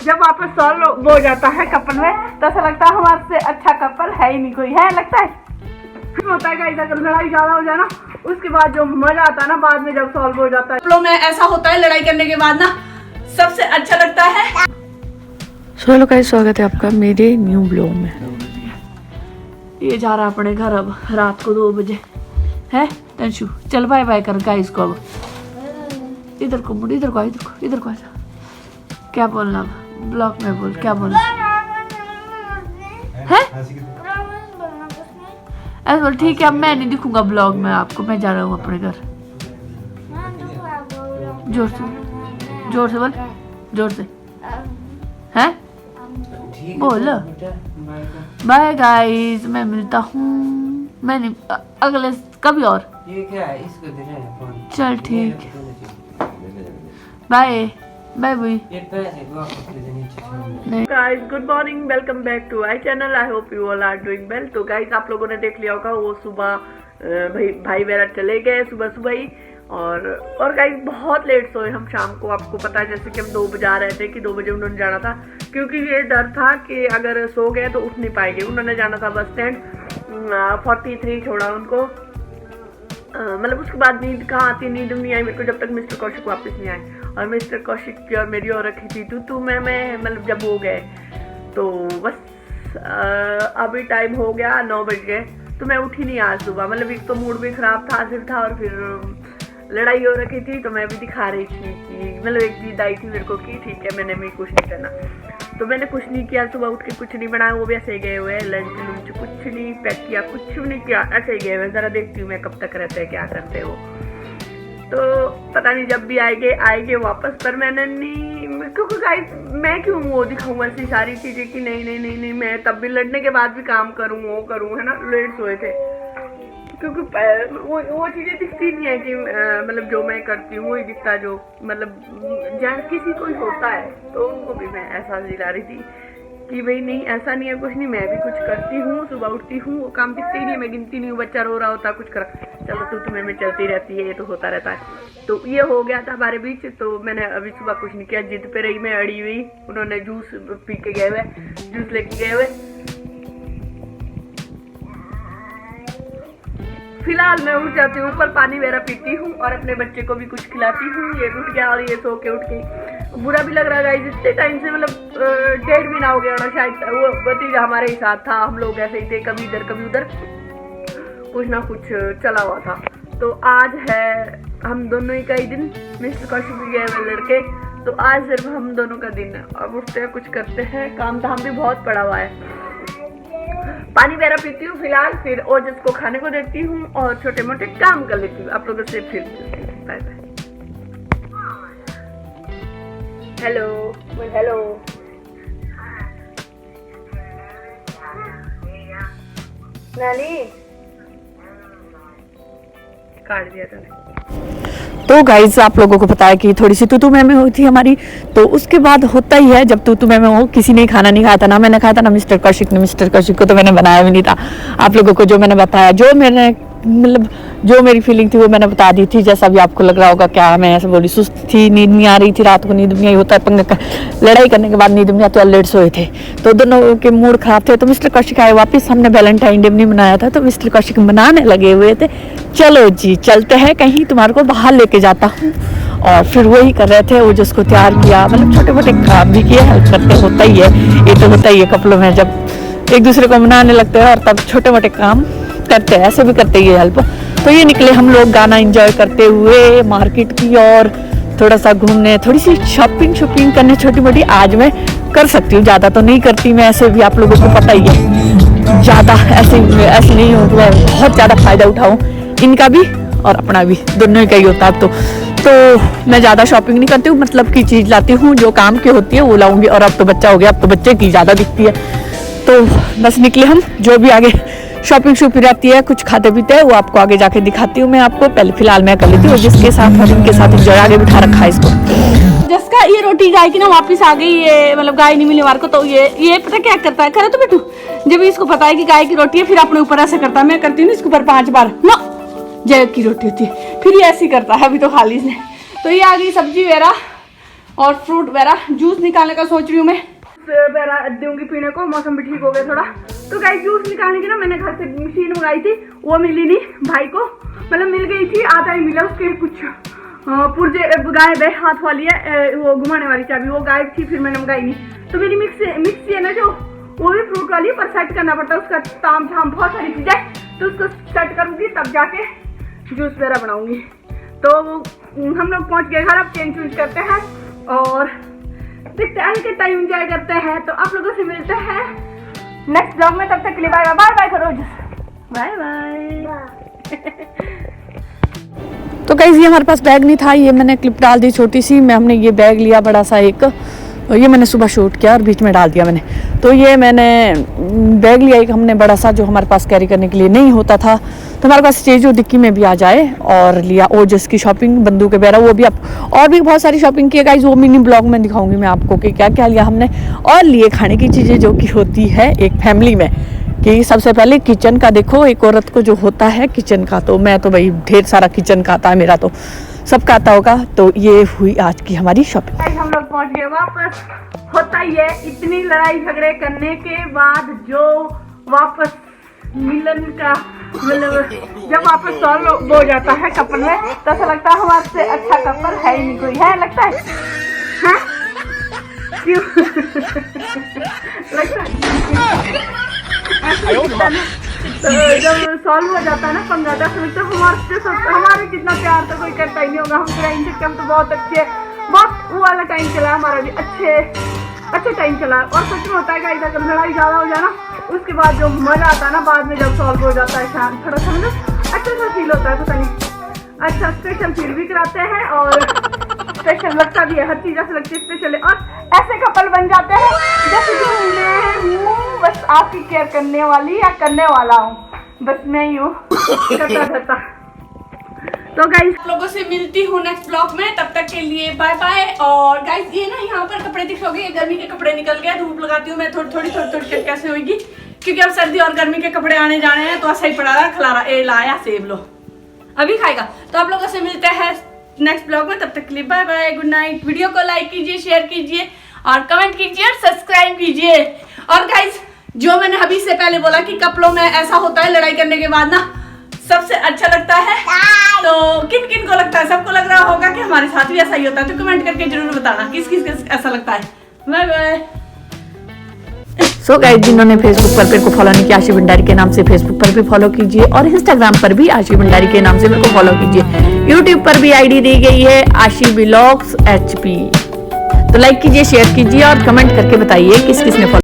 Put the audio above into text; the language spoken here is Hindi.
जब वापस सॉल्व हो जाता है कपल में तो ऐसा लगता है हमारे से अच्छा कपल है ही नहीं कोई, है लगता है। फिर होता है गाइस अगर लड़ाई ज्यादा हो जाए ना उसके बाद जो मजा आता है ना बाद में जब सॉल्व हो जाता है कपलों में ऐसा होता है लड़ाई करने के बाद ना सबसे अच्छा लगता है। सो हेलो गाइस, स्वागत है आपका मेरे न्यू ब्लॉग में। ये जा रहा अपने घर अब रात को 2 बजे है। तंशु चल बाय बाय कर गाइस को। अब इधर को मुड़, इधर को इधर को क्या बोलना अब ब्लॉग में बोल, क्या बोलना है? ऐसे बोल ठीक है अब मैं नहीं दिखूंगा ब्लॉग में आपको, मैं जा रहा हूँ अपने घर। जोर से बोल, जोर से है बोल। बाय गाइस, मैं मिलता हूँ, मैं नहीं अगले कभी और। ये क्या है? इसको देना है फोन। चल ठीक, bye bye bye. Guys good morning, welcome back to my channel. I hope you all are doing well. तो गाइस आप लोगों ने देख लिया होगा वो सुबह भाई मेरा चले गए सुबह ही। और गाइस बहुत लेट सोए हम शाम को। आपको पता है जैसे कि हम 2 बजे आ रहे थे कि 2 बजे उन्होंने जाना था, क्योंकि ये डर था कि अगर सो गए तो उठ नहीं पाएंगे। उन्होंने जाना था बस स्टैंड, 43 छोड़ा उनको। मतलब उसके बाद नींद कहाँ आती, नींद नहीं आई मेरे को जब तक मिस्टर कौशिक वापस नहीं आए। और मिस्टर कौशिक की और मेरी और रखी थी तू मैं मतलब जब हो गए तो बस अभी टाइम हो गया 9 बज गए तो मैं उठी नहीं आज सुबह। मतलब एक तो मूड भी खराब था सिर था और फिर लड़ाई हो रखी थी तो मैं भी दिखा रही थी कि मतलब एक चीज आई थी मेरे को कि ठीक है मैंने भी कुछ नहीं करना। तो मैंने कुछ नहीं किया, सुबह उठ के कुछ नहीं बनाया, वो भी ऐसे ही गए हुए हैं। लंच कुछ नहीं पैक किया, कुछ भी नहीं किया, ऐसे ही गए हुए। जरा देखती हूँ मैं कब तक रहते हैं क्या करते हो। तो पता नहीं जब भी आएंगे वापस। पर मैंने नहीं, क्योंकि गाइस मैं क्यों वो दिखाऊँ ऐसी सारी चीजें कि नहीं मैं तब भी लड़ने के बाद भी काम करूँ वो करूँ, है ना। लेट सोए थे क्योंकि वो चीजें दिखती नहीं है कि मतलब जो मैं करती हूँ वही दिखता जो मतलब जहाँ किसी को ही होता है। तो उनको भी मैं एहसास दिला रही थी कि भाई नहीं ऐसा नहीं है, कुछ नहीं, मैं भी कुछ करती हूँ। सुबह उठती हूँ, वो काम दिखते ही नहीं, मैं गिनती नहीं हूँ। बच्चा रो रहा होता कुछ कर, चलो तू तुम्हें में चलती रहती है, ये तो होता रहता है। तो ये हो गया था हमारे बीच। तो मैंने अभी सुबह कुछ नहीं किया, जिद पे रही मैं अड़ी हुई। उन्होंने जूस पी के गए हुए, जूस लेके गए हुए। फिलहाल मैं उठ जाती हूँ ऊपर, पानी वगैरह पीती हूँ और अपने बच्चे को भी कुछ खिलाती हूँ। ये उठ गया और ये सो के उठ गई। बुरा भी लग रहा है इतने टाइम से, मतलब 1.5 महीना हो गया ना शायद। वो भतीजा हमारे ही साथ था, हम लोग ऐसे ही थे, कभी इधर कभी उधर, कुछ ना कुछ चला हुआ था। तो आज है हम दोनों ही का ही दिन। मिस्टर कौशिक भी गए हुए लड़के, तो आज सिर्फ हम दोनों का दिन है। अब उठते हैं, कुछ करते हैं, काम धाम भी बहुत पड़ा हुआ है। पानी वगैरह पीती हूँ फिलहाल, फिर ओजस को खाने को देती हूँ और छोटे मोटे काम कर लेती हूँ। आप लोगों से फिर बाय बाय। हेलो हेलो, नानी काट दिया था। तो गाइज आप लोगों को पता है कि थोड़ी सी तू मैं हुई थी हमारी। तो उसके बाद होता ही है जब तू मैं हो, किसी ने खाना नहीं खाया था, ना मैंने खाया था ना मिस्टर कौशिक ने। मिस्टर कौशिक को तो मैंने बनाया भी नहीं था। आप लोगों को जो मैंने बताया, जो मैंने मतलब जो मेरी फीलिंग थी वो मैंने बता दी थी। जैसा भी आपको लग रहा होगा क्या मैं ऐसे बोली, सुस्त थी, नींद नहीं आ रही थी, रात को नींद नहीं आई। होता है पंगा, लड़ाई करने के बाद नींद नहीं आती, लेट सोए थे तो दोनों के मूड खराब थे। तो मिस्टर कौशिक आए वापस, हमने वैलेंटाइन डे नहीं मनाया था तो मिस्टर कौशिक मनाने लगे हुए थे। चलो जी चलते हैं कहीं, तुम्हारे को बाहर लेके जाता हूँ। और फिर वही कर रहे थे, वो जिसको तैयार किया, मतलब छोटे मोटे काम भी किए, हेल्प करते होता ही है। ये तो होता ही है कपलों में, जब एक दूसरे को मनाने लगते हैं और तब छोटे मोटे काम करते हैं, ऐसे भी करते ही है हेल्प। तो ये निकले हम लोग गाना एंजॉय करते हुए मार्केट की, और थोड़ा सा घूमने, थोड़ी सी शॉपिंग करने छोटी मोटी आज मैं कर सकती हूँ। ज़्यादा तो नहीं करती मैं, ऐसे भी आप लोगों को पता ही है। ज़्यादा ऐसे नहीं हूँ, मैं बहुत ज़्यादा फ़ायदा उठाऊँ इनका भी और अपना भी, दोनों का ही होता है। तो मैं ज़्यादा शॉपिंग नहीं करती हूँ, मतलब की चीज़ लाती हूँ जो काम की होती है वो लाऊंगी। और अब तो बच्चा हो गया, अब तो बच्चे की ज़्यादा दिखती है। तो बस निकले हम, जो भी आगे शॉपिंग रहती है, कुछ खाते पीते हैं, वो आपको आगे जाके दिखाती हूँ मैं आपको। पहले फिलहाल मैं कर लेती हूँ जिसके साथ और इनके साथ एंजॉय। आगे बिठा रखा है इसको। जिसका ये रोटी गाय की ना वापस आ गई, ये मतलब गाय नहीं मिली हमारे को। तो ये पता क्या करता है, करे तो बेटू, जब इसको पता है कि गाय की रोटी है फिर अपने ऊपर ऐसे करता है। मैं करती हूँ इसके ऊपर 5 बार ना, जय की रोटी होती है, फिर ये ऐसे करता है। अभी तो खा ली इसने। तो ये आ गई सब्जी वगैरह और फ्रूट वगैरह जूस निकालने का सोच रही हूँ मैं वगैरह दूंगी पीने को। मौसम भी ठीक हो गया थोड़ा। तो गाइस जूस निकालने की ना मैंने घर से मशीन मंगाई थी, वो मिली नहीं भाई को, मतलब मिल गई थी आधा ही मिला, उसके कुछ पुर्जे गायब है, हाथ वाली है वो घुमाने वाली चाबी वो गायब थी, फिर मैंने मंगाई नहीं। तो मेरी मिक्सी है ना जो, वो भी फ्रूट वाली, पर सेट करना पड़ता है उसका ताम झाम बहुत सारी चीजें, तो उसको सेट करूंगी तब जाके जूस वगैरह बनाऊंगी। तो हम लोग पहुंच गए घर, अब चेंज चूंज करते हैं और देखते हैं के टाइम एंजॉय करते हैं। तो आप लोगों से मिलते हैं नेक्स्ट ब्लॉग में, तब तक के लिए बाय बाय बाय करो, बाय बाय। तो गाइस ये हमारे पास बैग नहीं था, ये मैंने क्लिप डाल दी छोटी सी, मैं हमने ये बैग लिया बड़ा सा एक, और ये मैंने सुबह शूट किया और बीच में डाल दिया मैंने। तो ये मैंने बैग लिया एक हमने बड़ा सा, जो हमारे पास कैरी करने के लिए नहीं होता था, तो हमारे पास स्टेज जो डिक्की में भी आ जाए, और लिया ओजस की शॉपिंग, बंदूक वगैरह वो भी, आप और भी बहुत सारी शॉपिंग की है गाइस, वो मिनी ब्लॉग में दिखाऊंगी मैं आपको कि क्या क्या लिया हमने। और लिए खाने की चीज़ें जो कि होती है एक फैमिली में, कि सबसे पहले किचन का देखो, एक औरत को जो होता है किचन का, तो मैं तो भाई ढेर सारा किचन का आता है, मेरा तो सबका आता होगा। तो ये हुई आज की हमारी शॉपिंग। हम लोग पहुंच गए वापस। होता ही है इतनी लड़ाई झगड़े करने के बाद जो वापस मिलन का, मतलब जब वापस सॉल्व हो जाता है कपल में, तो ऐसा लगता है हमारे से अच्छा कपल है ही नहीं कोई, है लगता है, हाँ? क्यों लगता है तो जब सॉल्व हो जाता है ना 15-10 मिनट, तो हमारे जितना प्यार तो कोई करता ही नहीं होगा। हम तो हम तो बहुत अच्छे, बहुत वो वाला टाइम चला हमारा भी, अच्छे टाइम चला। और सच में होता है गाइस, अगर लड़ाई ज्यादा हो जाए ना, उसके बाद जो मजा आता है ना बाद में जब सॉल्व हो जाता है, शांत थोड़ा सा मतलब अच्छा सा फील होता है, पता नहीं अच्छा स्पेशल फील भी कराते हैं और स्पेशल लगता भी है, हर चीज ऐसे लगती है स्पेशल है। और ऐसे कपल बन जाते हैं जैसे कि मैं हूँ बस आपकी केयर करने वाली या करने वाला हूँ, बस मैं ही हूँ करता रहता। तो गाइस लोगों से मिलती हूँ नेक्स्ट ब्लॉग में, तब तक के लिए बाय बाय। और गाइस ये ना यहाँ पर कपड़े दिखोगे, गर्मी के कपड़े निकल गए, धूप लगाती हूँ मैं थोड़ी थोड़ी कैसे होगी, क्योंकि अब सर्दी और गर्मी के कपड़े आने जाने हैं, तो ऐसा ही पड़ा रहा खलारा, ए लाया सेब लो अभी खाएगा। तो आप लोगों से मिलते हैं नेक्स्ट ब्लॉग में, तब तक के लिए bye bye, good night. Video को लाइक कीजिए, शेयर कीजिए और कमेंट कीजिए और सब्सक्राइब कीजिए। और गाइस जो मैंने अभी से पहले बोला कि कपलों में ऐसा होता है लड़ाई करने के बाद ना सबसे अच्छा लगता है, तो किन किन को लगता है, सबको लग रहा होगा कि हमारे साथ भी ऐसा ही होता है, तो कमेंट करके जरूर बताना किस किस ऐसा लगता है। Bye bye. सो गाइस जिन्होंने फेसबुक पर मेरे को फॉलो नहीं किया, आशी भंडारी के नाम से फेसबुक पर भी फॉलो कीजिए, और इंस्टाग्राम पर भी आशी भंडारी के नाम से मेरे को फॉलो कीजिए। यूट्यूब पर भी आईडी दी गई है आशी व्लॉग्स HP। तो लाइक कीजिए, शेयर कीजिए और कमेंट करके बताइए किस किस ने फॉलो